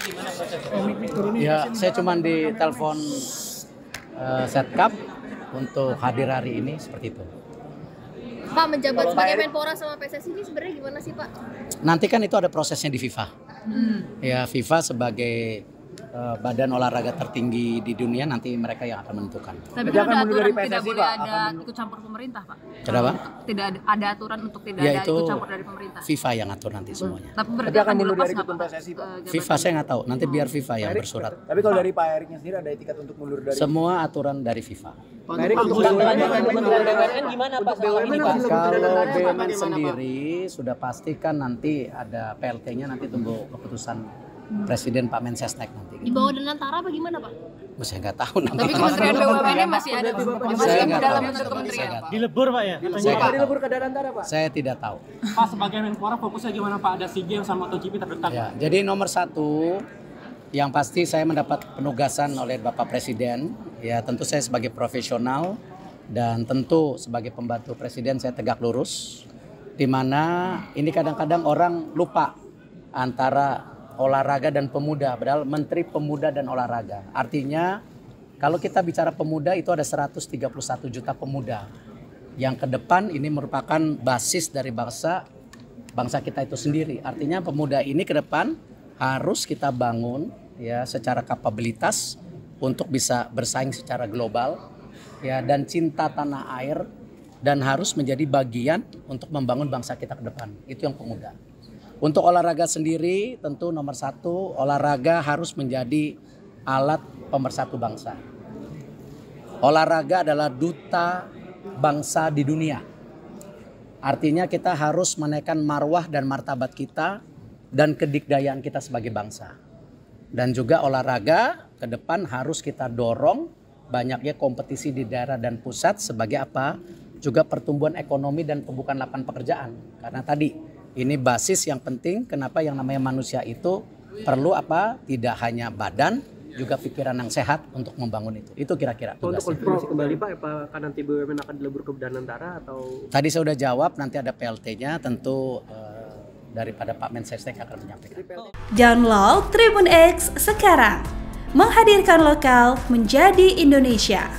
gimana prosesnya? Ya, saya cuma ditelepon Setkap untuk hadir hari ini seperti itu. Pak, menjabat sebagai Menpora sama PSSI ini sebenarnya gimana sih Pak? Nanti kan itu ada prosesnya di FIFA. Ya, FIFA sebagai badan olahraga tertinggi di dunia, nanti mereka yang akan menentukan. Tapi kan ada aturan tidak boleh ada ikut campur pemerintah, Pak. Kenapa? Tidak ada aturan untuk tidak Ya, ada itu ikut campur dari pemerintah. FIFA yang atur nanti semuanya. Tapi berarti akan dilepas nggak Pak? FIFA saya nggak tahu, nanti biar FIFA yang bersurat. Tapi kalau dari Pak Eriknya sendiri ada etikat untuk mundur dari Semua aturan dari FIFA. Pak Erik untuk BUMN gimana Pak? Kalau BUMN sendiri sudah pastikan nanti ada PLT-nya, nanti tunggu keputusan Presiden Pak Mensesnek nanti. Di bawah Danantara apa gimana Pak? Saya nggak tahu nanti. Tapi Kementerian BUMN-nya masih ada Saya nggak dalam tahu. bentuk kementerian. Dilebur Pak ya? dilebur ke Danantara Pak. Saya tidak tahu. Pak, sebagai Menpora fokusnya gimana Pak? Ada SEA Games sama MotoGP terdekat. Ya, jadi nomor satu yang pasti saya mendapat penugasan oleh Bapak Presiden. Ya, tentu saya sebagai profesional dan tentu sebagai pembantu Presiden saya tegak lurus. Di mana ini kadang-kadang orang lupa antara olahraga dan pemuda, padahal Menteri Pemuda dan Olahraga. Artinya kalau kita bicara pemuda itu ada 131 juta pemuda yang ke depan ini merupakan basis dari bangsa kita itu sendiri. Artinya pemuda ini ke depan harus kita bangun ya secara kapabilitas untuk bisa bersaing secara global ya, dan cinta tanah air, dan harus menjadi bagian untuk membangun bangsa kita ke depan. Itu yang pemuda. Untuk olahraga sendiri tentu nomor satu, olahraga harus menjadi alat pemersatu bangsa. Olahraga adalah duta bangsa di dunia. Artinya kita harus menaikkan marwah dan martabat kita dan kedikdayaan kita sebagai bangsa. Dan juga olahraga ke depan harus kita dorong banyaknya kompetisi di daerah dan pusat sebagai apa? Juga pertumbuhan ekonomi dan pembukaan lapangan pekerjaan. Karena tadi ini basis yang penting, kenapa yang namanya manusia itu perlu apa? Tidak hanya badan, juga pikiran yang sehat untuk membangun itu. Itu kira-kira tugasnya. Untuk konfirmasi kembali Pak, apakah nanti BUMN akan dilebur ke Danantara atau? Tadi saya sudah jawab, nanti ada PLT-nya, tentu daripada Pak Mensesnek akan menyampaikan. Download Tribun X sekarang, menghadirkan lokal menjadi Indonesia.